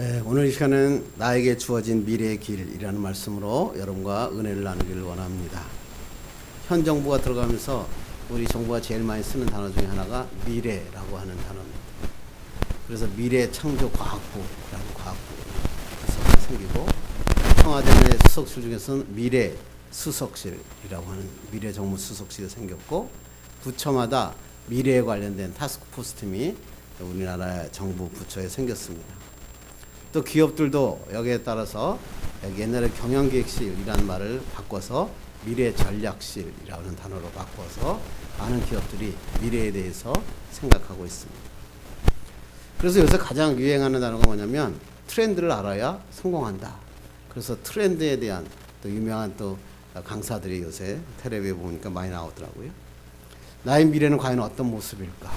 네, 오늘 이 시간은 나에게 주어진 미래의 길이라는 말씀으로 여러분과 은혜를 나누기를 원합니다. 현 정부가 들어가면서 우리 정부가 제일 많이 쓰는 단어 중에 하나가 미래라고 하는 단어입니다. 그래서 미래창조과학부라는 과학부가 생기고, 청와대 내 수석실 중에서는 미래수석실이라고 하는 미래정무수석실이 생겼고, 부처마다 미래에 관련된 타스크포스 팀이 우리나라 정부 부처에 생겼습니다. 또 기업들도 여기에 따라서 옛날에 경영기획실이라는 말을 바꿔서 미래전략실이라는 단어로 바꿔서 많은 기업들이 미래에 대해서 생각하고 있습니다. 그래서 요새 가장 유행하는 단어가 뭐냐면 트렌드를 알아야 성공한다. 그래서 트렌드에 대한 또 유명한 또 강사들이 요새 텔레비에 보니까 많이 나오더라고요. 나의 미래는 과연 어떤 모습일까?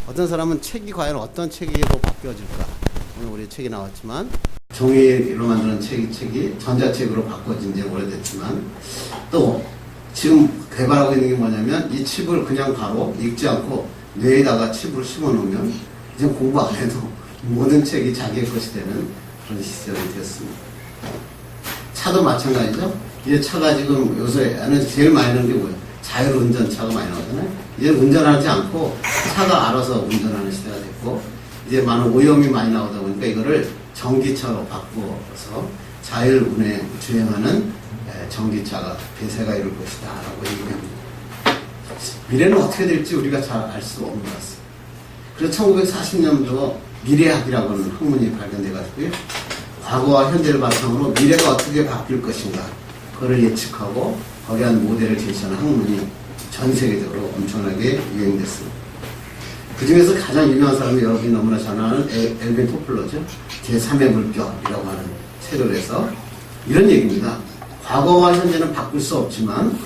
어떤 사람은 책이 과연 어떤 책으로 바뀌어질까? 오늘 우리 책이 나왔지만 종이로 만드는 책이 전자책으로 바꿔진 지 오래됐지만, 또 지금 개발하고 있는 게 뭐냐면 이 칩을 그냥 바로 읽지 않고 뇌에다가 칩을 심어놓으면 이제 공부 안 해도 모든 책이 자기의 것이 되는 그런 시스템이 되었습니다. 차도 마찬가지죠. 이제 차가 지금 요새 안에서 제일 많이 나오는 게 뭐예요? 자율운전차가 많이 나오잖아요. 이제 운전하지 않고 차가 알아서 운전하는 시대가 됐고, 이제 많은 오염이 많이 나오다 보니까 이거를 전기차로 바꾸어서 자율운행 주행하는 전기차가 폐쇄가 이룰 것이다 라고 얘기합니다. 미래는 어떻게 될지 우리가 잘 알 수 없는 것 같습니다. 그래서 1940년도 미래학이라고 하는 학문이 발견돼 가지고요, 과거와 현재를 바탕으로 미래가 어떻게 바뀔 것인가 그걸 예측하고 거기에 한 모델을 제시하는 학문이 전 세계적으로 엄청나게 유행됐습니다. 그 중에서 가장 유명한 사람이 여러분이 너무나 잘 아는 엘빈 토플러죠. 제3의 물결이라고 하는 책을 해서 이런 얘기입니다. 과거와 현재는 바꿀 수 없지만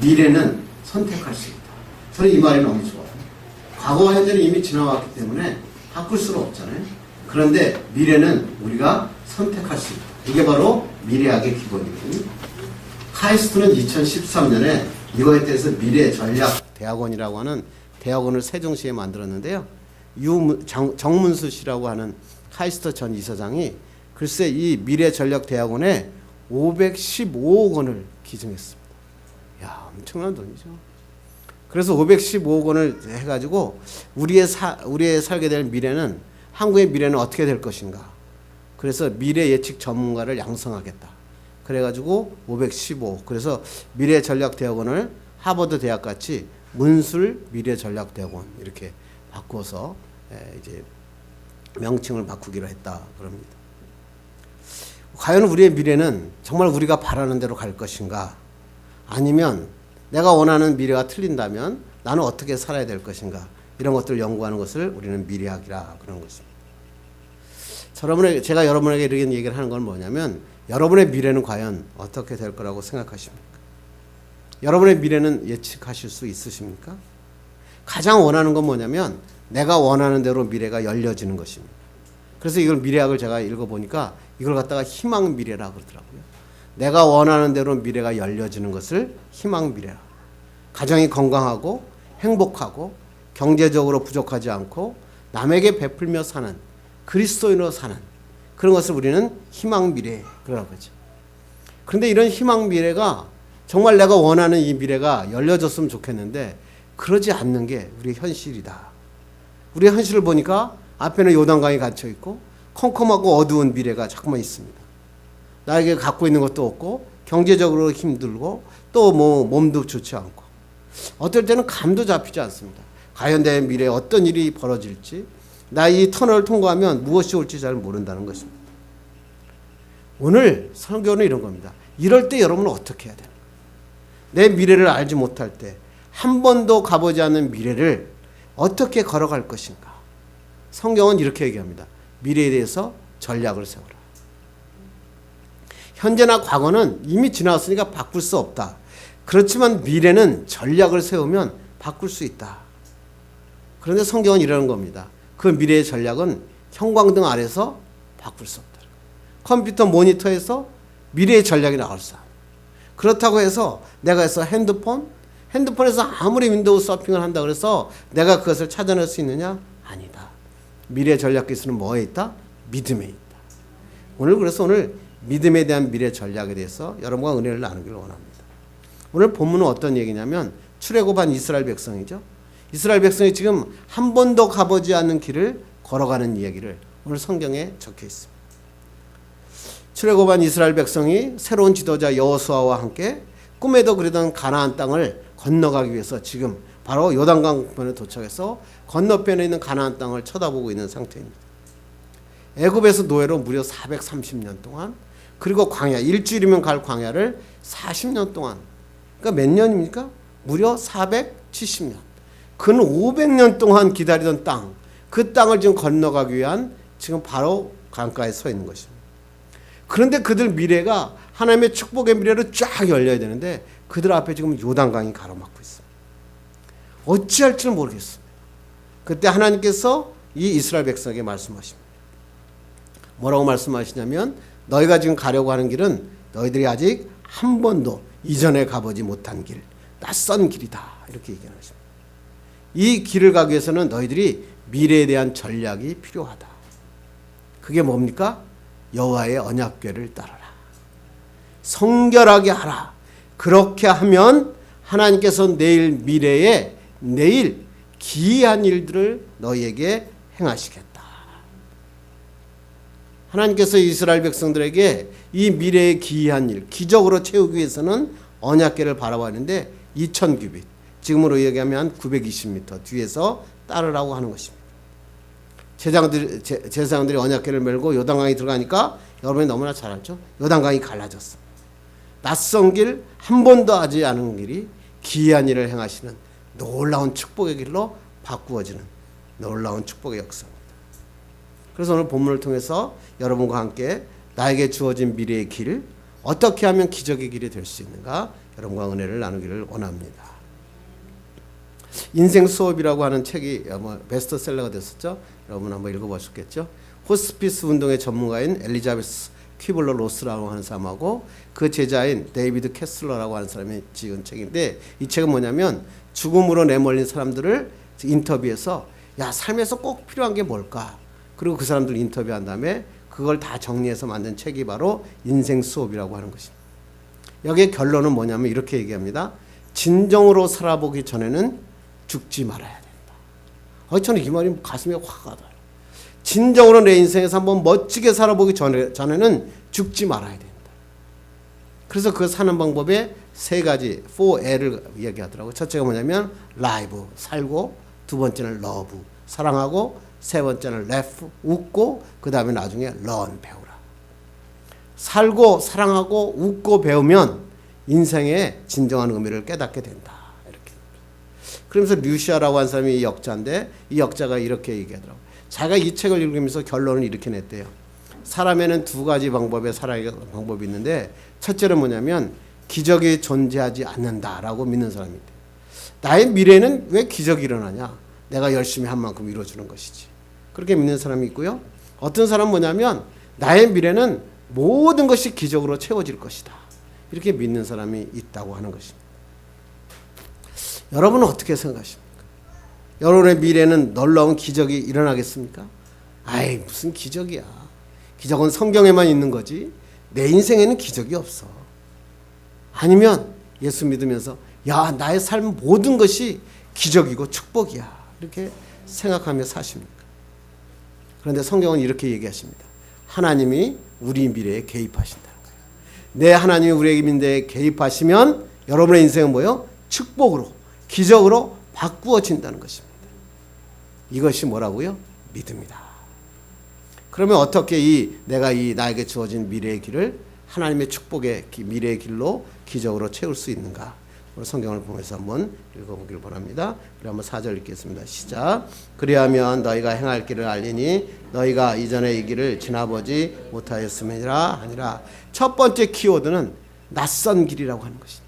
미래는 선택할 수 있다. 저는 이 말이 너무 좋아요. 과거와 현재는 이미 지나왔기 때문에 바꿀 수는 없잖아요. 그런데 미래는 우리가 선택할 수 있다. 이게 바로 미래학의 기본이거든요. 카이스트는 2013년에 이거에 대해서 미래전략대학원이라고 하는 대학원을 세종시에 만들었는데요. 정문수 씨라고 하는 카이스트 전 이사장이 글쎄 이 미래전략대학원에 515억 원을 기증했습니다. 야, 엄청난 돈이죠. 그래서 515억 원을 해가지고 우리의 살게 될 미래는, 한국의 미래는 어떻게 될 것인가. 그래서 미래 예측 전문가를 양성하겠다. 그래가지고 515억. 그래서 미래전략대학원을 하버드 대학같이 문술 미래전략대학원 이렇게 바꿔서 이제 명칭을 바꾸기로 했다 그럽니다. 과연 우리의 미래는 정말 우리가 바라는 대로 갈 것인가? 아니면 내가 원하는 미래가 틀린다면 나는 어떻게 살아야 될 것인가? 이런 것들을 연구하는 것을 우리는 미래학이라 그런 것입니다. 제가 여러분에게 이런 얘기를 하는 건 뭐냐면, 여러분의 미래는 과연 어떻게 될 거라고 생각하십니까? 여러분의 미래는 예측하실 수 있으십니까? 가장 원하는 건 뭐냐면 내가 원하는 대로 미래가 열려지는 것입니다. 그래서 이걸 미래학을 제가 읽어보니까 이걸 갖다가 희망 미래라고 그러더라고요. 내가 원하는 대로 미래가 열려지는 것을 희망 미래라. 가정이 건강하고 행복하고 경제적으로 부족하지 않고 남에게 베풀며 사는, 그리스도인으로 사는 그런 것을 우리는 희망 미래 그러라고 하죠. 그런데 이런 희망 미래가 정말 내가 원하는 이 미래가 열려졌으면 좋겠는데 그러지 않는 게 우리의 현실이다. 우리의 현실을 보니까 앞에는 요단강이 갇혀 있고 컴컴하고 어두운 미래가 자꾸만 있습니다. 나에게 갖고 있는 것도 없고 경제적으로 힘들고 또 몸도 좋지 않고 어떨 때는 감도 잡히지 않습니다. 과연 내 미래에 어떤 일이 벌어질지, 나 이 터널을 통과하면 무엇이 올지 잘 모른다는 것입니다. 오늘 설교는 이런 겁니다. 이럴 때 여러분은 어떻게 해야 되는가? 내 미래를 알지 못할 때 한 번도 가보지 않은 미래를 어떻게 걸어갈 것인가? 성경은 이렇게 얘기합니다. 미래에 대해서 전략을 세워라. 현재나 과거는 이미 지나왔으니까 바꿀 수 없다. 그렇지만 미래는 전략을 세우면 바꿀 수 있다. 그런데 성경은 이러는 겁니다. 그 미래의 전략은 형광등 아래서 바꿀 수 없다. 컴퓨터 모니터에서 미래의 전략이 나올 수 없다. 그렇다고 해서 내가 해서 핸드폰에서 아무리 윈도우 서핑을 한다 그래서 내가 그것을 찾아낼 수 있느냐? 아니다. 미래 전략 기술은 뭐에 있다? 믿음에 있다. 그래서 오늘 믿음에 대한 미래 전략에 대해서 여러분과 은혜를 나누기를 원합니다. 오늘 본문은 어떤 얘기냐면 출애굽한 이스라엘 백성이죠. 이스라엘 백성이 지금 한 번도 가보지 않는 길을 걸어가는 이야기를 오늘 성경에 적혀 있습니다. 출애굽한 이스라엘 백성이 새로운 지도자 여호수아와 함께 꿈에도 그리던 가나안 땅을 건너가기 위해서 지금 바로 요단강변에 도착해서 건너편에 있는 가나안 땅을 쳐다보고 있는 상태입니다. 애굽에서 노예로 무려 430년 동안, 그리고 광야, 일주일이면 갈 광야를 40년 동안, 그러니까 몇 년입니까? 무려 470년. 근 500년 동안 기다리던 땅, 그 땅을 지금 건너가기 위한 지금 바로 강가에 서 있는 것입니다. 그런데 그들 미래가 하나님의 축복의 미래로 쫙 열려야 되는데 그들 앞에 지금 요단강이 가로막고 있습니다. 어찌할지는 모르겠습니다. 그때 하나님께서 이 이스라엘 백성에게 말씀하십니다. 뭐라고 말씀하시냐면 너희가 지금 가려고 하는 길은 너희들이 아직 한 번도 이전에 가보지 못한 길, 낯선 길이다. 이렇게 얘기하는 것입니다. 이 길을 가기 위해서는 너희들이 미래에 대한 전략이 필요하다. 그게 뭡니까? 여호와의 언약궤를 따르라. 성결하게 하라. 그렇게 하면 하나님께서 내일 미래에 내일 기이한 일들을 너희에게 행하시겠다. 하나님께서 이스라엘 백성들에게 이 미래의 기이한 일, 기적으로 채우기 위해서는 언약궤를 바라봤는데 2000규빗, 지금으로 얘기하면 920m 뒤에서 따르라고 하는 것입니다. 제사장들이 언약궤를 메고 요단강에 들어가니까 여러분이 너무나 잘 알죠? 요단강이 갈라졌습니다. 낯선 길, 한 번도 하지 않은 길이 기이한 일을 행하시는 놀라운 축복의 길로 바꾸어지는 놀라운 축복의 역사입니다. 그래서 오늘 본문을 통해서 여러분과 함께 나에게 주어진 미래의 길, 어떻게 하면 기적의 길이 될 수 있는가, 여러분과 은혜를 나누기를 원합니다. 인생 수업이라고 하는 책이 베스트셀러가 됐었죠. 여러분 한번 읽어보셨겠죠. 호스피스 운동의 전문가인 엘리자베스 퀴블러 로스라고 하는 사람하고 그 제자인 데이비드 캐슬러라고 하는 사람이 지은 책인데, 이 책은 뭐냐면 죽음으로 내몰린 사람들을 인터뷰해서 야, 삶에서 꼭 필요한 게 뭘까, 그리고 그 사람들 인터뷰한 다음에 그걸 다 정리해서 만든 책이 바로 인생 수업이라고 하는 것입니다. 여기에 결론은 뭐냐면 이렇게 얘기합니다. 진정으로 살아보기 전에는 죽지 말아야 된다. 저는 이 말이 가슴에 확 와닿아요. 진정으로 내 인생에서 한번 멋지게 살아보기 전에는 죽지 말아야 된다. 그래서 그 사는 방법에 세 가지 4L을 이야기하더라고요. 첫째가 뭐냐면 라이브, 살고, 두 번째는 러브, 사랑하고, 세 번째는 laugh, 웃고, 그 다음에 나중에 learn, 배우라. 살고, 사랑하고, 웃고, 배우면 인생의 진정한 의미를 깨닫게 된다. 이렇게. 그러면서 류시아라고 한 사람이 이 역자인데, 이 역자가 이렇게 얘기하더라고요. 자기가 이 책을 읽으면서 결론을 이렇게 냈대요. 사람에는 두 가지 방법의 살아가는 방법이 있는데, 첫째는 뭐냐면 기적이 존재하지 않는다라고 믿는 사람이 있대요. 나의 미래는 왜 기적이 일어나냐? 내가 열심히 한 만큼 이루어주는 것이지. 그렇게 믿는 사람이 있고요. 어떤 사람은 뭐냐면 나의 미래는 모든 것이 기적으로 채워질 것이다. 이렇게 믿는 사람이 있다고 하는 것입니다. 여러분은 어떻게 생각하십니까? 여러분의 미래는 놀라운 기적이 일어나겠습니까? 아이, 무슨 기적이야. 기적은 성경에만 있는 거지 내 인생에는 기적이 없어. 아니면 예수 믿으면서 야, 나의 삶 모든 것이 기적이고 축복이야. 이렇게 생각하며 사십니까? 그런데 성경은 이렇게 얘기하십니다. 하나님이 우리 미래에 개입하신다는 거예요. 내 하나님이 우리의 미래에 개입하시면 여러분의 인생은 뭐예요? 축복으로, 기적으로 바꾸어진다는 것입니다. 이것이 뭐라고요? 믿음이다. 그러면 어떻게 내가 나에게 주어진 미래의 길을 하나님의 축복의 미래의 길로 기적으로 채울 수 있는가? 성경을 보면서 한번 읽어보기를 바랍니다. 우리 한번 4절 읽겠습니다. 시작. 그리하면 너희가 행할 길을 알리니 너희가 이전에 이 길을 지나보지 못하였음이라 하니라. 첫 번째 키워드는 낯선 길이라고 하는 것입니다.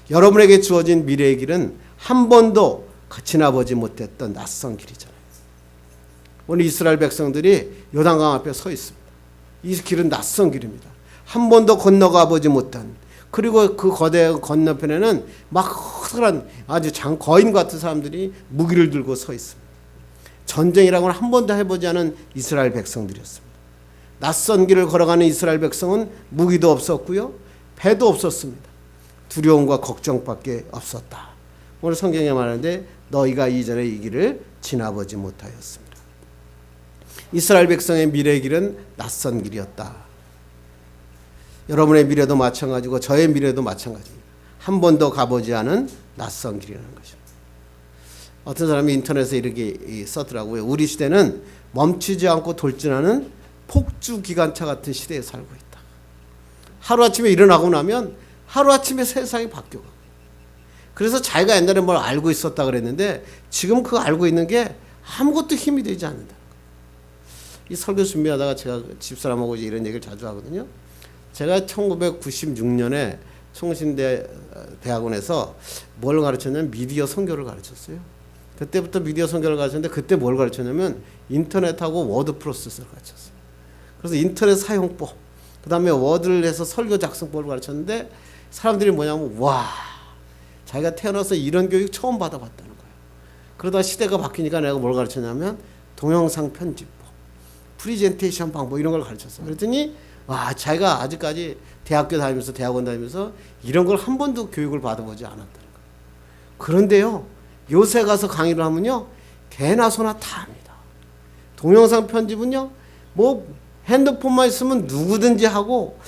여러분에게 주어진 미래의 길은 한 번도 지나보지 못했던 낯선 길이잖아요. 오늘 이스라엘 백성들이 요단강 앞에 서 있습니다. 이 길은 낯선 길입니다. 한 번도 건너가 보지 못한, 그리고 그 거대 건너편에는 막 커다란 아주 거인 같은 사람들이 무기를 들고 서 있습니다. 전쟁이라고는 한 번도 해보지 않은 이스라엘 백성들이었습니다. 낯선 길을 걸어가는 이스라엘 백성은 무기도 없었고요, 배도 없었습니다. 두려움과 걱정밖에 없었다. 오늘 성경에 말하는데 너희가 이전에 이 길을 지나보지 못하였습니다. 이스라엘 백성의 미래의 길은 낯선 길이었다. 여러분의 미래도 마찬가지고 저의 미래도 마찬가지입니다. 한 번도 가보지 않은 낯선 길이라는 것입니다. 어떤 사람이 인터넷에 이렇게 썼더라고요. 우리 시대는 멈추지 않고 돌진하는 폭주기관차 같은 시대에 살고 있다. 하루아침에 일어나고 나면 하루아침에 세상이 바뀌어가고, 그래서 자기가 옛날에 뭘 알고 있었다 그랬는데 지금 그거 알고 있는 게 아무것도 힘이 되지 않는다. 이 설교 준비하다가 제가 집사람하고 이런 얘기를 자주 하거든요. 제가 1996년에 총신대 대학원에서 뭘 가르쳤냐면 미디어 선교를 가르쳤어요. 그때부터 미디어 선교를 가르쳤는데 그때 뭘 가르쳤냐면 인터넷하고 워드 프로세스를 가르쳤어요. 그래서 인터넷 사용법, 그 다음에 워드를 해서 설교 작성법을 가르쳤는데 사람들이 뭐냐면 와, 자기가 태어나서 이런 교육 처음 받아봤다는 거예요. 그러다 시대가 바뀌니까 내가 뭘 가르쳤냐면 동영상 편집법, 프리젠테이션 방법 이런 걸 가르쳤어요. 그랬더니 와, 자기가 아직까지 대학교 다니면서 대학원 다니면서 이런 걸 한 번도 교육을 받아보지 않았다는 거예요. 그런데요, 요새 가서 강의를 하면요, 개나 소나 다 합니다. 동영상 편집은요, 뭐 핸드폰만 있으면 누구든지 하고,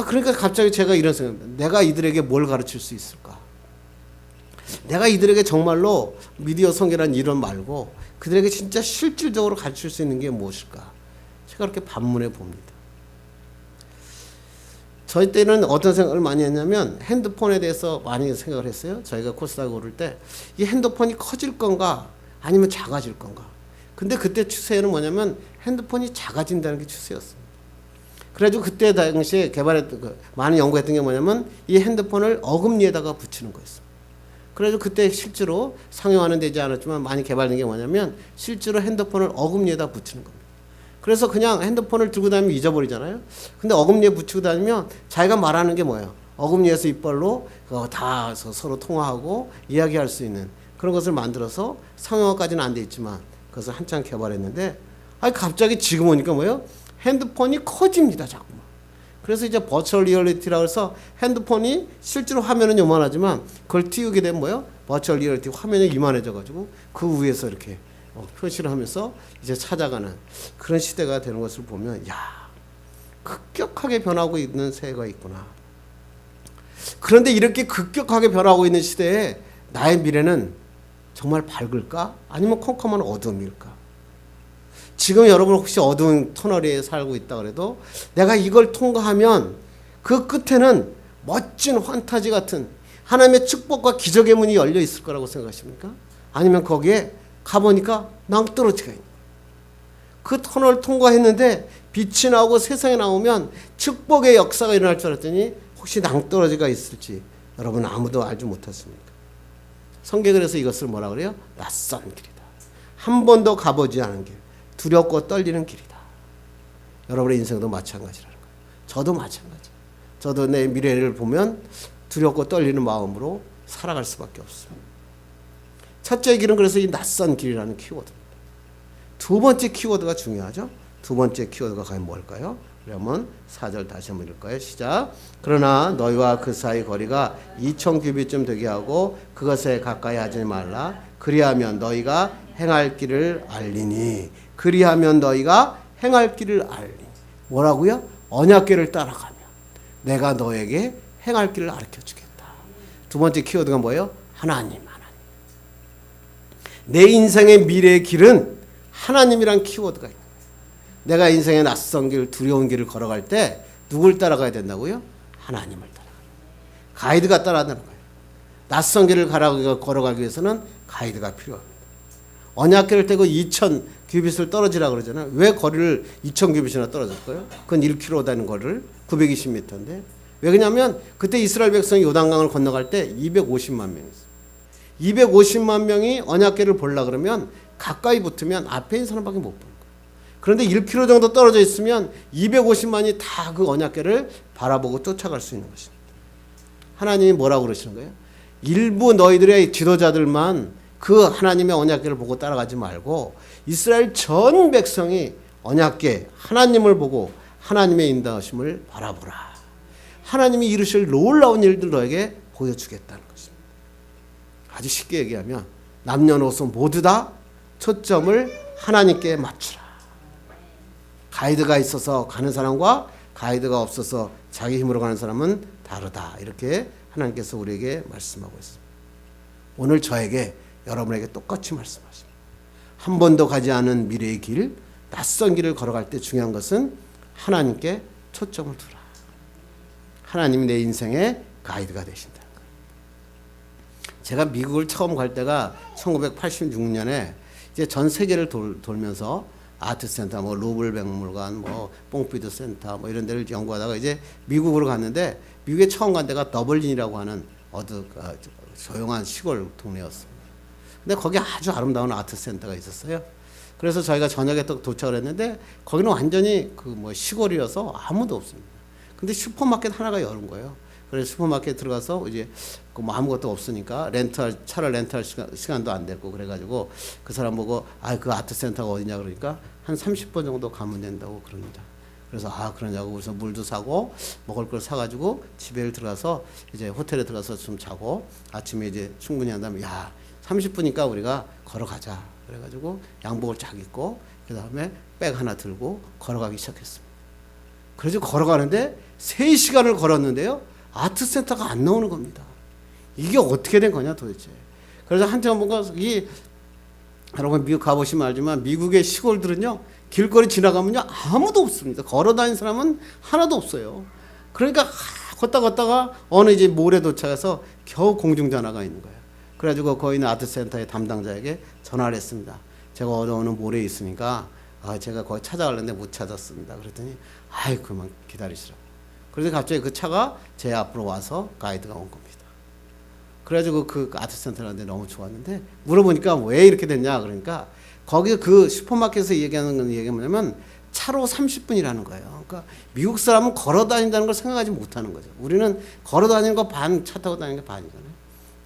그러니까 갑자기 제가 이런 생각입니다. 내가 이들에게 뭘 가르칠 수 있을까? 내가 이들에게 정말로 미디어 선교라는 이론 말고 그들에게 진짜 실질적으로 가르칠 수 있는 게 무엇일까? 제가 그렇게 반문해 봅니다. 저희 때는 어떤 생각을 많이 했냐면 핸드폰에 대해서 많이 생각을 했어요. 저희가 코스닥 오를 때 이 핸드폰이 커질 건가 아니면 작아질 건가. 근데 그때 추세는 뭐냐면 핸드폰이 작아진다는 게 추세였습니다. 그래가지고 그때 당시에 개발했던 많은 연구했던 게 뭐냐면 이 핸드폰을 어금니에다가 붙이는 거였습니다. 그래가지고 그때 실제로 상용화는 되지 않았지만 많이 개발된 게 뭐냐면 실제로 핸드폰을 어금니에다 붙이는 겁니다. 그래서 그냥 핸드폰을 들고 다니면 잊어버리잖아요. 근데 어금니에 붙이고 다니면 자기가 말하는 게 뭐예요? 어금니에서 이빨로 다 서로 통화하고 이야기할 수 있는 그런 것을 만들어서 상용화까지는 안 돼 있지만 그것을 한참 개발했는데 갑자기 지금 오니까 뭐예요? 핸드폰이 커집니다, 자꾸만. 그래서 이제 버추얼 리얼리티라고 해서 핸드폰이 실제로 화면은 요만하지만 그걸 띄우게 되면 뭐예요? 버추얼 리얼리티 화면이 이만해져가지고 그 위에서 이렇게 표시를 하면서 이제 찾아가는 그런 시대가 되는 것을 보면 급격하게 변하고 있는 세계가 있구나. 그런데 이렇게 급격하게 변하고 있는 시대에 나의 미래는 정말 밝을까? 아니면 컴컴한 어둠일까? 지금 여러분 혹시 어두운 터널에 살고 있다 그래도 내가 이걸 통과하면 그 끝에는 멋진 환타지 같은 하나님의 축복과 기적의 문이 열려 있을 거라고 생각하십니까? 아니면 거기에 가보니까 낭떠러지가 있는 거예요. 그 터널을 통과했는데 빛이 나오고 세상에 나오면 축복의 역사가 일어날 줄 알았더니 혹시 낭떠러지가 있을지 여러분 아무도 알지 못했습니까? 성경에 그래서 이것을 뭐라 그래요? 낯선 길이다. 한 번도 가보지 않은 길. 두렵고 떨리는 길이다. 여러분의 인생도 마찬가지라는 거예요. 저도 마찬가지. 저도 내 미래를 보면 두렵고 떨리는 마음으로 살아갈 수밖에 없습니다. 첫째 길은 그래서 이 낯선 길이라는 키워드입니다. 두 번째 키워드가 중요하죠. 두 번째 키워드가 과연 뭘까요? 그러면 4절 다시 한번 읽을까요? 시작. 그러나 너희와 그 사이 거리가 2000규빗쯤 되게 하고 그것에 가까이 하지 말라. 그리하면 너희가 행할 길을 알리니. 그리하면 너희가 행할 길을 알리니. 뭐라고요? 언약궤를 따라가면 내가 너에게 행할 길을 가르쳐주겠다. 두 번째 키워드가 뭐예요? 하나님. 내 인생의 미래의 길은 하나님이란 키워드가 있는 거예요. 내가 인생의 낯선 길, 두려운 길을 걸어갈 때 누굴 따라가야 된다고요? 하나님을 따라가요. 가이드가 따라가는 거예요. 낯선 길을 걸어가기 위해서는 가이드가 필요합니다. 언약궤를 떼고 2000규빗을 떨어지라고 그러잖아요. 왜 거리를 2000규빗이나 떨어졌어요? 그건 1km 되는 거리를 920m인데 왜 그러냐면 그때 이스라엘 백성이 요단강을 건너갈 때 250만 명이 있어요. 250만 명이 언약궤를 보려고 그러면 가까이 붙으면 앞에 있는 사람밖에 못 보는 거예요. 그런데 1km 정도 떨어져 있으면 250만이 다 그 언약궤를 바라보고 쫓아갈 수 있는 것입니다. 하나님이 뭐라고 그러시는 거예요? 일부 너희들의 지도자들만 그 하나님의 언약궤를 보고 따라가지 말고 이스라엘 전 백성이 언약궤 하나님을 보고 하나님의 인도하심을 바라보라. 하나님이 이루실 놀라운 일들 너에게 보여주겠다는 것입니다. 아주 쉽게 얘기하면 남녀노소 모두 다 초점을 하나님께 맞추라. 가이드가 있어서 가는 사람과 가이드가 없어서 자기 힘으로 가는 사람은 다르다. 이렇게 하나님께서 우리에게 말씀하고 있습니다. 오늘 저에게 여러분에게 똑같이 말씀하십니다. 한 번도 가지 않은 미래의 길, 낯선 길을 걸어갈 때 중요한 것은 하나님께 초점을 두라. 하나님이 내 인생의 가이드가 되신다. 제가 미국을 처음 갈 때가 1986년에 이제 전 세계를 돌면서 아트센터, 뭐 루블 박물관, 뭐 뽕피드 센터, 뭐 이런 데를 연구하다가 이제 미국으로 갔는데 미국에 처음 간 데가 더블린이라고 하는 조용한 시골 동네였습니다. 근데 거기 아주 아름다운 아트센터가 있었어요. 그래서 저희가 저녁에 또 도착을 했는데 거기는 완전히 그 뭐 시골이어서 아무도 없습니다. 근데 슈퍼마켓 하나가 여는 거예요. 그래서 슈퍼마켓 들어가서 이제 뭐 아무것도 없으니까 차를 렌트할 시간도 안 됐고 그래가지고 그 사람 보고 그 아트센터가 어디냐 그러니까 한 30분 정도 가면 된다고 그럽니다. 그래서 그러냐고 그래서 물도 사고 먹을 걸 사가지고 집에 들어가서 이제 호텔에 들어가서 좀 자고 아침에 이제 충분히 한 다음에 30분이니까 우리가 걸어가자. 그래가지고 양복을 쫙 입고 그 다음에 백 하나 들고 걸어가기 시작했습니다. 그래서 걸어가는데 3시간을 걸었는데요. 아트센터가 안 나오는 겁니다. 이게 어떻게 된 거냐 도대체. 그래서 한참 뭔가 여러분 미국 가보시면 알지만 미국의 시골들은요. 길거리 지나가면요. 아무도 없습니다. 걸어다니는 사람은 하나도 없어요. 그러니까 걷다가 어느 이제 몰에 도착해서 겨우 공중전화가 있는 거예요. 그래가지고 거기 있는 아트센터의 담당자에게 전화를 했습니다. 제가 어느 몰에 있으니까 제가 거기 찾아가려는데 못 찾았습니다. 그랬더니 그만 기다리시라고. 그래서 갑자기 그 차가 제 앞으로 와서 가이드가 온 겁니다. 그래가지고 그 아트센터라는데 너무 좋았는데 물어보니까 왜 이렇게 됐냐 그러니까 거기 그 슈퍼마켓에서 얘기하는 얘기가 뭐냐면 차로 30분이라는 거예요. 그러니까 미국 사람은 걸어 다닌다는 걸 생각하지 못하는 거죠. 우리는 걸어 다니는 거 반, 차 타고 다니는 게 반이잖아요.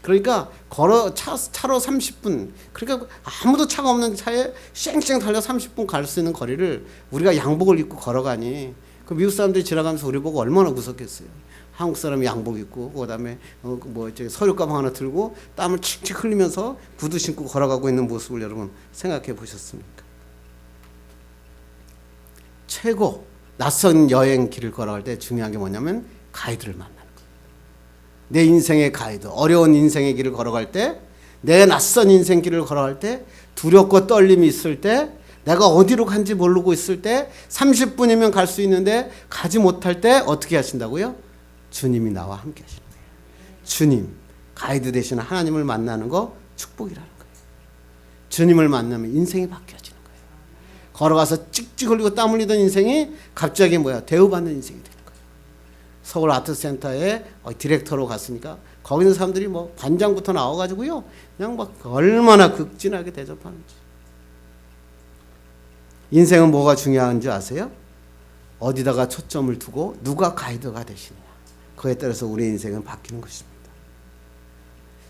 그러니까 차로 30분. 그러니까 아무도 차가 없는 차에 쌩쌩 달려 30분 갈 수 있는 거리를 우리가 양복을 입고 걸어가니 그 미국 사람들이 지나가면서 우리 보고 얼마나 무섭겠어요. 한국 사람이 양복 입고 그다음에 서류 가방 하나 들고 땀을 칙칙 흘리면서 구두 신고 걸어가고 있는 모습을 여러분 생각해 보셨습니까? 최고 낯선 여행 길을 걸어갈 때 중요한 게 뭐냐면 가이드를 만나는 거예요. 내 인생의 가이드, 어려운 인생의 길을 걸어갈 때, 내 낯선 인생 길을 걸어갈 때, 두렵고 떨림이 있을 때, 내가 어디로 간지 모르고 있을 때 30분이면 갈 수 있는데 가지 못할 때 어떻게 하신다고요? 주님이 나와 함께 하시는 거예요. 주님, 가이드 되시는 하나님을 만나는 거 축복이라는 거예요. 주님을 만나면 인생이 바뀌어지는 거예요. 걸어가서 찍찍 흘리고 땀 흘리던 인생이 갑자기 대우받는 인생이 되는 거예요. 서울 아트센터에 디렉터로 갔으니까 거기 있는 사람들이 관장부터 나와가지고요. 그냥 얼마나 극진하게 대접하는지. 인생은 뭐가 중요한지 아세요? 어디다가 초점을 두고 누가 가이드가 되시느냐. 그에 따라서 우리의 인생은 바뀌는 것입니다.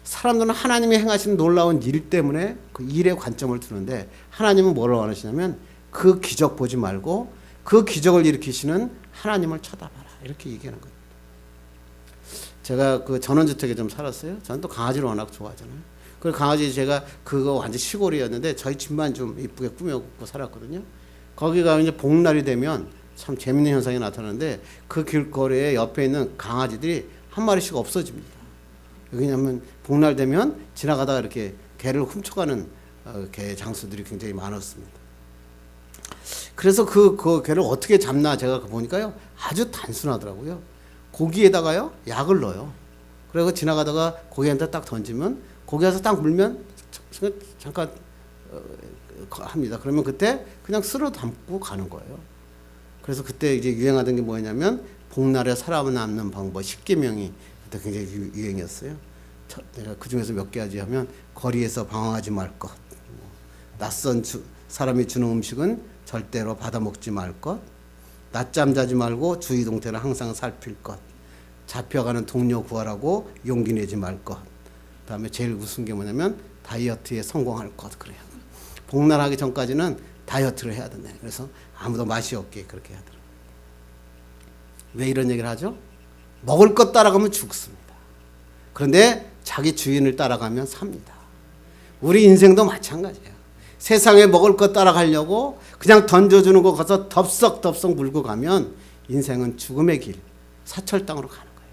사람들은 하나님이 행하시는 놀라운 일 때문에 그 일에 관점을 두는데 하나님은 뭐라고 하시냐면 그 기적 보지 말고 그 기적을 일으키시는 하나님을 쳐다봐라. 이렇게 얘기하는 거예요. 제가 그 전원주택에 좀 살았어요. 저는 또 강아지를 워낙 좋아하잖아요. 그 강아지 제가 그거 완전 시골이었는데 저희 집만 좀 이쁘게 꾸며고 살았거든요. 거기가 이제 복날이 되면 참 재밌는 현상이 나타나는데 그 길거리에 옆에 있는 강아지들이 한 마리씩 없어집니다. 왜냐하면 복날 되면 지나가다가 이렇게 개를 훔쳐가는 개 장수들이 굉장히 많았습니다. 그래서 그 개를 어떻게 잡나 제가 보니까요 아주 단순하더라고요. 고기에다가요 약을 넣어요. 그리고 지나가다가 고기한테 딱 던지면 고기에서 딱 물면 잠깐 합니다. 그러면 그때 그냥 쓸어 담고 가는 거예요. 그래서 그때 이제 유행하던 게 뭐냐면 복날에 살아남는 방법 10계명이 그때 굉장히 유행이었어요. 내가 그 중에서 몇 가지 하면 거리에서 방황하지 말 것, 낯선 사람이 주는 음식은 절대로 받아 먹지 말 것, 낮잠 자지 말고 주위 동태를 항상 살필 것, 잡혀가는 동료 구하라고 용기 내지 말 것. 그다음에 제일 무서운 게 뭐냐면 다이어트에 성공할 것 그래요. 복날하기 전까지는 다이어트를 해야 된다. 그래서 아무도 맛이 없게 그렇게 하더라고요. 왜 이런 얘기를 하죠? 먹을 것 따라가면 죽습니다. 그런데 자기 주인을 따라가면 삽니다. 우리 인생도 마찬가지예요. 세상에 먹을 것 따라가려고 그냥 던져주는 거 가서 덥석덥석 물고 가면 인생은 죽음의 길, 사철땅으로 가는 거예요.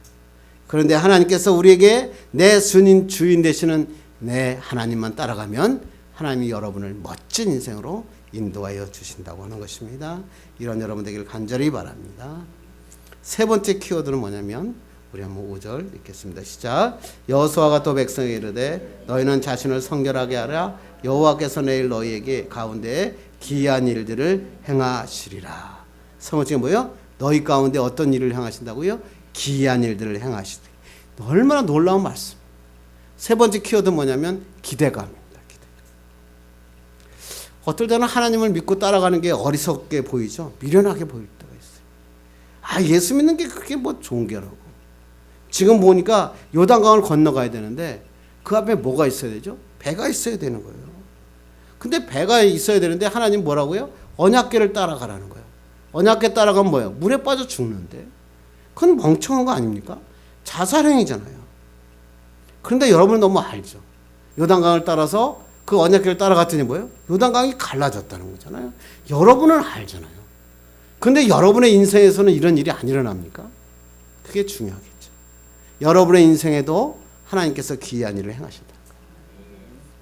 그런데 하나님께서 우리에게 내 주인 되시는 내 하나님만 따라가면 하나님이 여러분을 멋진 인생으로 인도하여 주신다고 하는 것입니다. 이런 여러분 되기를 간절히 바랍니다. 세 번째 키워드는 뭐냐면 우리 한번 5절 읽겠습니다. 시작. 여호수아가 또 백성에게 이르되 너희는 자신을 성결하게 하라. 여호와께서 내일 너희에게 가운데 기이한 일들을 행하시리라. 세 번째가 뭐예요? 너희 가운데 어떤 일을 행하신다고요? 기이한 일들을 행하시리. 얼마나 놀라운 말씀. 세 번째 키워드는 뭐냐면 기대감입니다. 어떨 때는 하나님을 믿고 따라가는 게 어리석게 보이죠. 미련하게 보일 때가 있어요. 예수 믿는 게 그게 뭐 좋은 게라고. 지금 보니까 요단강을 건너가야 되는데 그 앞에 뭐가 있어야 되죠? 배가 있어야 되는 거예요. 근데 배가 있어야 되는데 하나님 뭐라고요? 언약궤를 따라가라는 거예요. 언약궤 따라가면 뭐예요? 물에 빠져 죽는데. 그건 멍청한 거 아닙니까? 자살행위잖아요. 그런데 여러분은 너무 알죠. 요단강을 따라서 그 언약궤를 따라갔더니 뭐예요? 요단강이 갈라졌다는 거잖아요. 여러분은 알잖아요. 근데 여러분의 인생에서는 이런 일이 안 일어납니까? 그게 중요하겠죠. 여러분의 인생에도 하나님께서 기이한 일을 행하신다.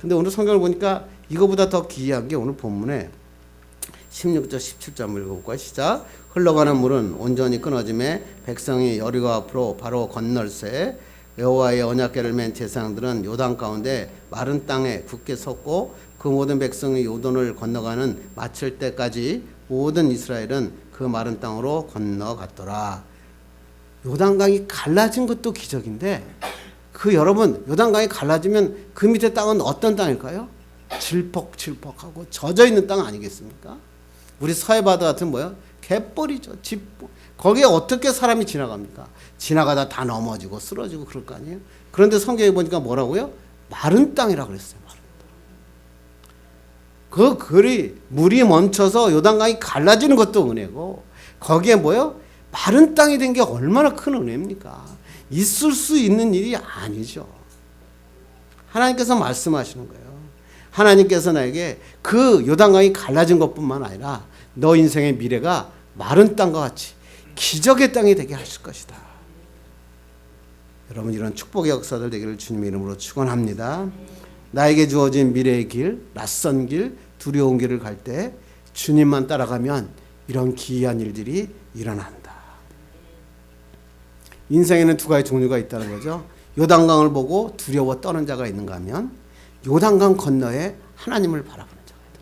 근데 오늘 성경을 보니까 이거보다 더 기이한 게 오늘 본문에 16절 17절 한번 읽어볼까요? 시작. 흘러가는 물은 온전히 끊어짐에 백성이 여리고 앞으로 바로 건널새 여호와의 언약궤를 맨 제사장들은 요단 가운데 마른 땅에 굳게 섰고 그 모든 백성이 요단을 건너가는 마칠 때까지 모든 이스라엘은 그 마른 땅으로 건너갔더라. 요단강이 갈라진 것도 기적인데 여러분 요단강이 갈라지면 그 밑에 땅은 어떤 땅일까요? 질퍽질퍽하고 젖어있는 땅 아니겠습니까? 우리 서해바다 같은 뭐요? 갯벌이죠. 거기에 어떻게 사람이 지나갑니까? 지나가다 다 넘어지고 쓰러지고 그럴 거 아니에요? 그런데 성경에 보니까 뭐라고요? 마른 땅이라고 그랬어요. 마른 땅. 그 글이 물이 멈춰서 요단강이 갈라지는 것도 은혜고 거기에 뭐요? 마른 땅이 된 게 얼마나 큰 은혜입니까? 있을 수 있는 일이 아니죠. 하나님께서 말씀하시는 거예요. 하나님께서 나에게 그 요단강이 갈라진 것뿐만 아니라 너 인생의 미래가 마른 땅과 같이 기적의 땅이 되게 하실 것이다. 여러분 이런 축복의 역사들 되기를 주님의 이름으로 축원합니다. 나에게 주어진 미래의 길, 낯선 길, 두려운 길을 갈 때 주님만 따라가면 이런 기이한 일들이 일어난다. 인생에는 두 가지 종류가 있다는 거죠. 요단강을 보고 두려워 떠는 자가 있는가 하면 요단강 건너에 하나님을 바라보는 자가 있다.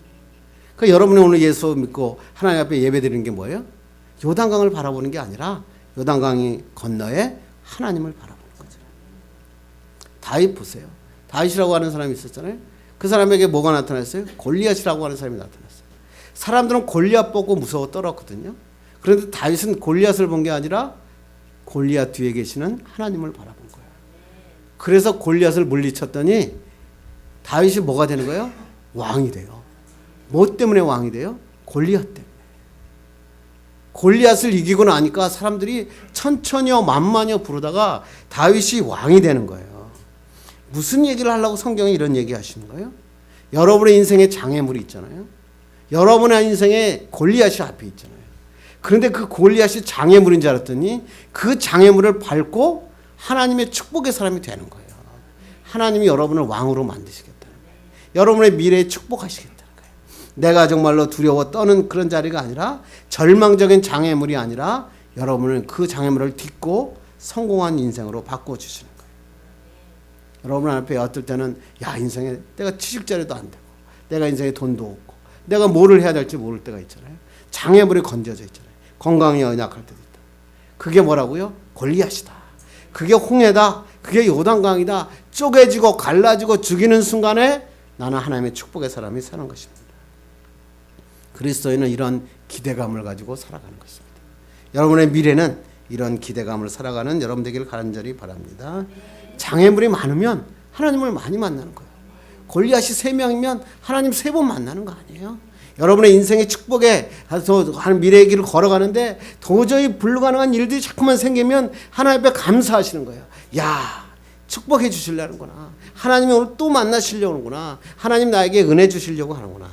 그러니까 여러분이 오늘 예수 믿고 하나님 앞에 예배드리는 게 뭐예요? 요단강을 바라보는 게 아니라 요단강이 건너에 하나님을 바라보는 거죠. 다윗 보세요. 다윗이라고 하는 사람이 있었잖아요. 그 사람에게 뭐가 나타났어요? 골리앗이라고 하는 사람이 나타났어요. 사람들은 골리앗 보고 무서워 떨었거든요. 그런데 다윗은 골리앗을 본 게 아니라 골리앗 뒤에 계시는 하나님을 바라본 거예요. 그래서 골리앗을 물리쳤더니 다윗이 뭐가 되는 거예요? 왕이 돼요. 뭐 때문에 왕이 돼요? 골리앗 때문에. 골리앗을 이기고 나니까 사람들이 천천히요 만만히요 부르다가 다윗이 왕이 되는 거예요. 무슨 얘기를 하려고 성경에 이런 얘기 하시는 거예요? 여러분의 인생에 장애물이 있잖아요. 여러분의 인생에 골리앗이 앞에 있잖아요. 그런데 그 골리앗이 장애물인 줄 알았더니 그 장애물을 밟고 하나님의 축복의 사람이 되는 거예요. 하나님이 여러분을 왕으로 만드시겠다는 거예요. 여러분의 미래에 축복하시겠다는 거예요. 내가 정말로 두려워 떠는 그런 자리가 아니라 절망적인 장애물이 아니라 여러분은 그 장애물을 딛고 성공한 인생으로 바꿔주시는 거예요. 여러분 앞에 어떨 때는 인생에 내가 취직자리도 안 되고 내가 인생에 돈도 없고 내가 뭐를 해야 될지 모를 때가 있잖아요. 장애물이 건져져 있잖아요. 건강이 연약할 때도 있다. 그게 뭐라고요? 골리앗이다. 그게 홍해다. 그게 요단강이다. 쪼개지고 갈라지고 죽이는 순간에 나는 하나님의 축복의 사람이 사는 것입니다. 그리스도인은 이런 기대감을 가지고 살아가는 것입니다. 여러분의 미래는 이런 기대감을 살아가는 여러분 되기를 간절히 바랍니다. 장애물이 많으면 하나님을 많이 만나는 거예요. 골리앗이 3명이면 하나님 3번 만나는 거 아니에요? 여러분의 인생의 축복에 한 미래의 길을 걸어가는데 도저히 불가능한 일들이 자꾸만 생기면 하나님 앞에 감사하시는 거예요. 야, 축복해 주시려는구나. 하나님이 오늘 또 만나시려는구나. 하나님 나에게 은혜 주시려고 하는구나.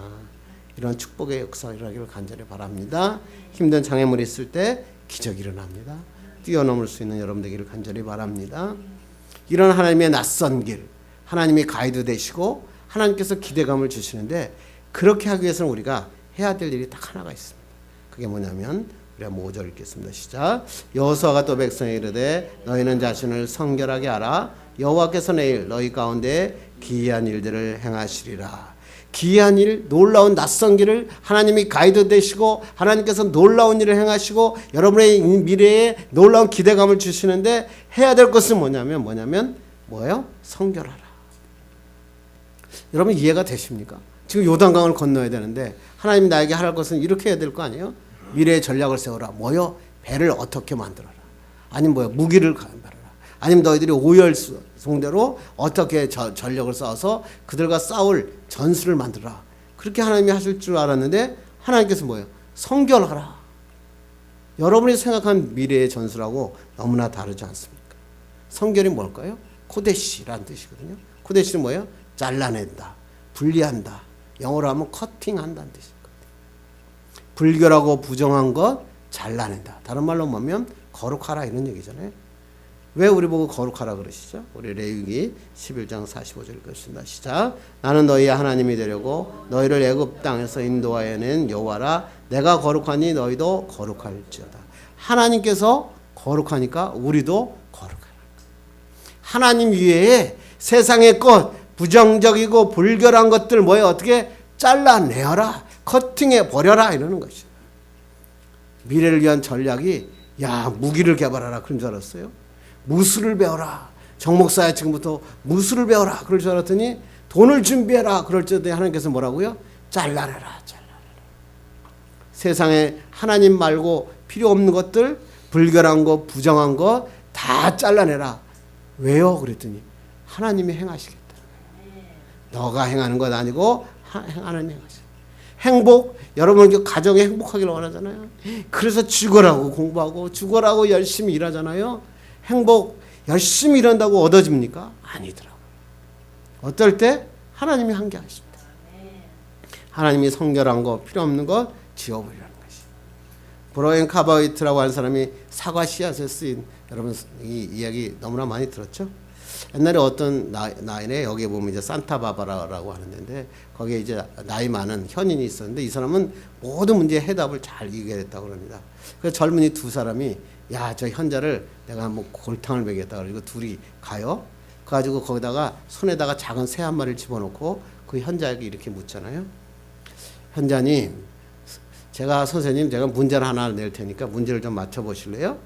이런 축복의 역사가 일어나기를 간절히 바랍니다. 힘든 장애물이 있을 때 기적이 일어납니다. 뛰어넘을 수 있는 여러분 되기를 간절히 바랍니다. 이런 하나님의 낯선 길, 하나님이 가이드 되시고 하나님께서 기대감을 주시는데 그렇게 하기 위해서는 우리가 해야 될 일이 딱 하나가 있습니다. 그게 뭐냐면 우리가 5절 읽겠습니다. 시작. 여호수아가 또 백성에게 이르되 너희는 자신을 성결하게 하라. 여호와께서 내일 너희 가운데 기이한 일들을 행하시리라. 기이한 일, 놀라운 낯선 길을 하나님이 가이드 되시고 하나님께서 놀라운 일을 행하시고 여러분의 미래에 놀라운 기대감을 주시는데 해야 될 것은 뭐냐면 뭐예요? 성결하라. 여러분 이해가 되십니까? 지금 요단강을 건너야 되는데 하나님이 나에게 할 것은 이렇게 해야 될 거 아니에요? 미래의 전략을 세워라. 뭐요? 배를 어떻게 만들어라. 아니면 뭐요? 무기를 만들어라. 아니면 너희들이 오열송대로 어떻게 전력을 쌓아서 그들과 싸울 전술을 만들어라. 그렇게 하나님이 하실 줄 알았는데 하나님께서 뭐예요? 성결하라. 여러분이 생각한 미래의 전술하고 너무나 다르지 않습니까? 성결이 뭘까요? 코데시라는 뜻이거든요. 코데시는 뭐예요? 잘라낸다, 분리한다. 영어로 하면 커팅한다는 뜻이거든요. 불결하고 부정한 것 잘라낸다. 다른 말로 보면 거룩하라 이런 얘기잖아요. 왜 우리 보고 거룩하라 그러시죠? 우리 레위기 11장 45절 읽겠습니다. 시작. 나는 너희의 하나님이 되려고 너희를 애굽 땅에서 인도하여 낸 여호와라. 내가 거룩하니 너희도 거룩할지어다. 하나님께서 거룩하니까 우리도 거룩하라. 하나님 위에 세상의 것, 부정적이고 불결한 것들 뭐에 어떻게 잘라내어라. 커팅해 버려라 이러는 것이죠. 미래를 위한 전략이 야 무기를 개발하라 그런 줄 알았어요. 무술을 배워라. 정목사야 지금부터 무술을 배워라. 그럴 줄 알았더니 돈을 준비해라. 그럴 때 하나님께서 뭐라고요? 잘라내라. 세상에 하나님 말고 필요 없는 것들, 불결한 것, 부정한 것 다 잘라내라. 왜요? 그랬더니 하나님이 행하시겠다. 너가 행하는 것 아니고 하나님이 행하시겠다. 행복, 여러분 가정에 행복하기를 원하잖아요. 그래서 죽어라고 공부하고 죽어라고 열심히 일하잖아요. 행복 열심히 일한다고 얻어집니까? 아니더라고요. 어떨 때 하나님이 한 게 하십니다. 하나님이 성결한 거 필요 없는 거 지워버리라는 것이. 브라이언 카바이트라고 하는 사람이 사과 씨앗에 쓰인 여러분 이 이야기 너무나 많이 들었죠? 옛날에 어떤 나인에 여기에 보면 이제 산타바바라라고 하는 데인데 거기에 이제 나이 많은 현인이 있었는데 이 사람은 모든 문제의 해답을 잘 이겨냈다고 그럽니다. 그래서 젊은이 두 사람이 야, 저 현자를 내가 뭐 골탕을 먹였다 그러고 둘이 가요. 그래가지고 거기다가 손에다가 작은 새 한 마리를 집어넣고 그 현자에게 이렇게 묻잖아요. 현자님, 선생님 제가 문제를 하나 낼 테니까 문제를 좀 맞춰보실래요?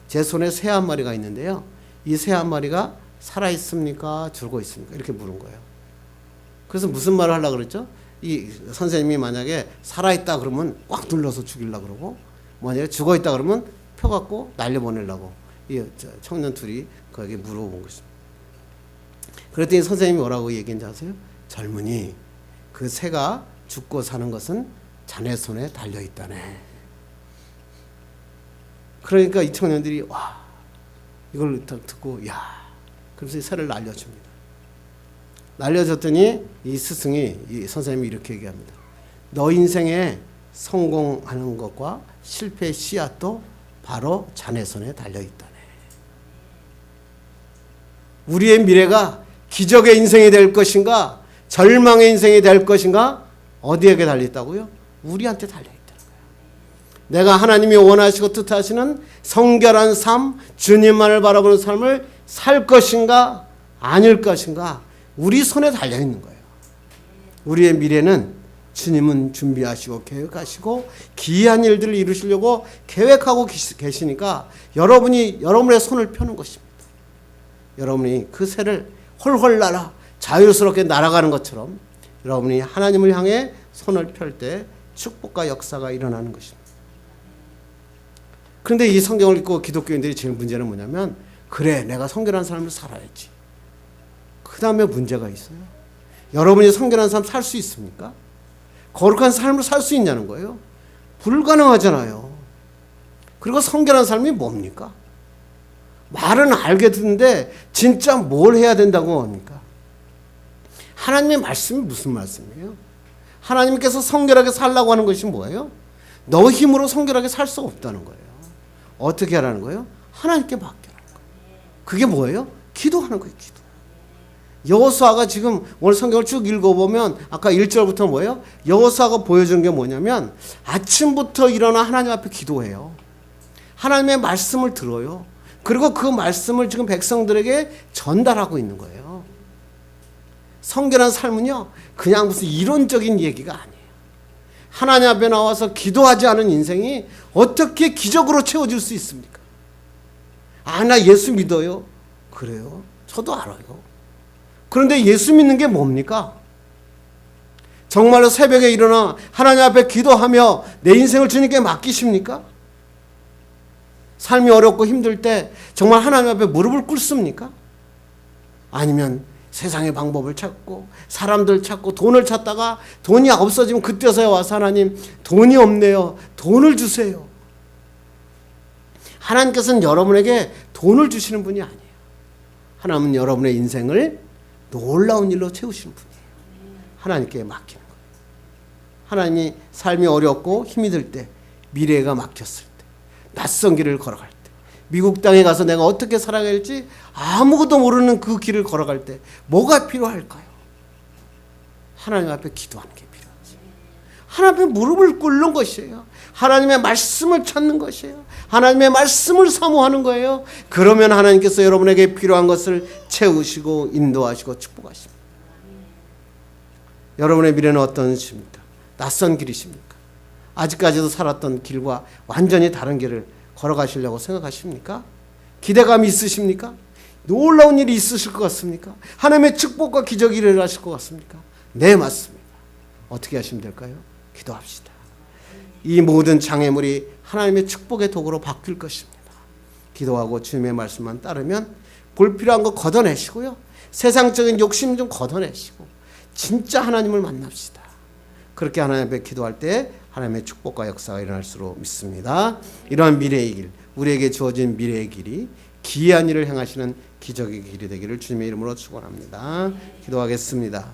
제 손에 새 한 마리가 있는데요. 이 새 한 마리가 살아있습니까? 죽어 있습니까? 이렇게 물은 거예요. 그래서 무슨 말을 하려고 그랬죠? 이 선생님이 만약에 살아있다 그러면 꽉 눌러서 죽이려고 그러고 만약에 죽어있다 그러면 펴갖고 날려보내려고 이 청년 둘이 거기에 물어본 것입니다. 그랬더니 선생님이 뭐라고 얘기했는지 아세요? 젊은이, 그 새가 죽고 사는 것은 자네 손에 달려있다네. 그러니까 이 청년들이 와 이걸 듣고 야 그래서 이 새를 날려줍니다. 날려줬더니 이 스승이 이 선생님이 이렇게 얘기합니다. 너 인생에 성공하는 것과 실패의 씨앗도 바로 자네 손에 달려있다네. 우리의 미래가 기적의 인생이 될 것인가 절망의 인생이 될 것인가 어디에게 달려있다고요? 우리한테 달려있다는 거예요. 내가 하나님이 원하시고 뜻하시는 성결한 삶, 주님만을 바라보는 삶을 살 것인가 아닐 것인가 우리 손에 달려있는 거예요. 우리의 미래는 주님은 준비하시고 계획하시고 기이한 일들을 이루시려고 계획하고 계시니까 여러분의 손을 펴는 것입니다. 여러분이 그 새를 홀홀 날아 자유스럽게 날아가는 것처럼 여러분이 하나님을 향해 손을 펼 때 축복과 역사가 일어나는 것입니다. 그런데 이 성경을 읽고 기독교인들이 제일 문제는 뭐냐면 그래 내가 성결한 삶을 살아야지. 그 다음에 문제가 있어요. 여러분이 성결한 삶 살 수 있습니까? 거룩한 삶을 살 수 있냐는 거예요. 불가능하잖아요. 그리고 성결한 삶이 뭡니까? 말은 알게 듣는데 진짜 뭘 해야 된다고 합니까? 하나님의 말씀이 무슨 말씀이에요? 하나님께서 성결하게 살라고 하는 것이 뭐예요? 너 힘으로 성결하게 살 수 없다는 거예요. 어떻게 하라는 거예요? 하나님께 맡겨라는 거예요. 그게 뭐예요? 기도하는 거예요. 기도. 여호수아가 지금 오늘 성경을 쭉 읽어보면 아까 1절부터 뭐예요? 여호수아가 보여주는 게 뭐냐면 아침부터 일어나 하나님 앞에 기도해요. 하나님의 말씀을 들어요. 그리고 그 말씀을 지금 백성들에게 전달하고 있는 거예요. 성결한 삶은요, 그냥 무슨 이론적인 얘기가 아니에요. 하나님 앞에 나와서 기도하지 않은 인생이 어떻게 기적으로 채워질 수 있습니까? 아, 나 예수 믿어요. 그래요? 저도 알아요. 그런데 예수 믿는 게 뭡니까? 정말로 새벽에 일어나 하나님 앞에 기도하며 내 인생을 주님께 맡기십니까? 삶이 어렵고 힘들 때 정말 하나님 앞에 무릎을 꿇습니까? 아니면 세상의 방법을 찾고 사람들 찾고 돈을 찾다가 돈이 없어지면 그때서야 와서 하나님 돈이 없네요. 돈을 주세요. 하나님께서는 여러분에게 돈을 주시는 분이 아니에요. 하나님은 여러분의 인생을 놀라운 일로 채우시는 분이에요. 하나님께 맡기는 거예요. 하나님이 삶이 어렵고 힘이 들 때, 미래가 막혔을 때, 낯선 길을 걸어갈 때, 미국 땅에 가서 내가 어떻게 살아가야 할지 아무것도 모르는 그 길을 걸어갈 때 뭐가 필요할까요? 하나님 앞에 기도하는 게 필요하지. 하나님 앞에 무릎을 꿇는 것이에요. 하나님의 말씀을 찾는 것이에요. 하나님의 말씀을 사모하는 거예요. 그러면 하나님께서 여러분에게 필요한 것을 채우시고 인도하시고 축복하십니다. 여러분의 미래는 어떠십니까? 낯선 길이십니까? 아직까지도 살았던 길과 완전히 다른 길을 걸어가시려고 생각하십니까? 기대감이 있으십니까? 놀라운 일이 있으실 것 같습니까? 하나님의 축복과 기적이 일어나실 것 같습니까? 네, 맞습니다. 어떻게 하시면 될까요? 기도합시다. 이 모든 장애물이 하나님의 축복의 도구로 바뀔 것입니다. 기도하고 주님의 말씀만 따르면 불필요한 거 걷어내시고요. 세상적인 욕심 좀 걷어내시고 진짜 하나님을 만납시다. 그렇게 하나님 앞에 기도할 때 하나님의 축복과 역사가 일어날 수로 믿습니다. 이러한 미래의 길, 우리에게 주어진 미래의 길이 기이한 일을 행하시는 기적의 길이 되기를 주님의 이름으로 축원합니다. 기도하겠습니다.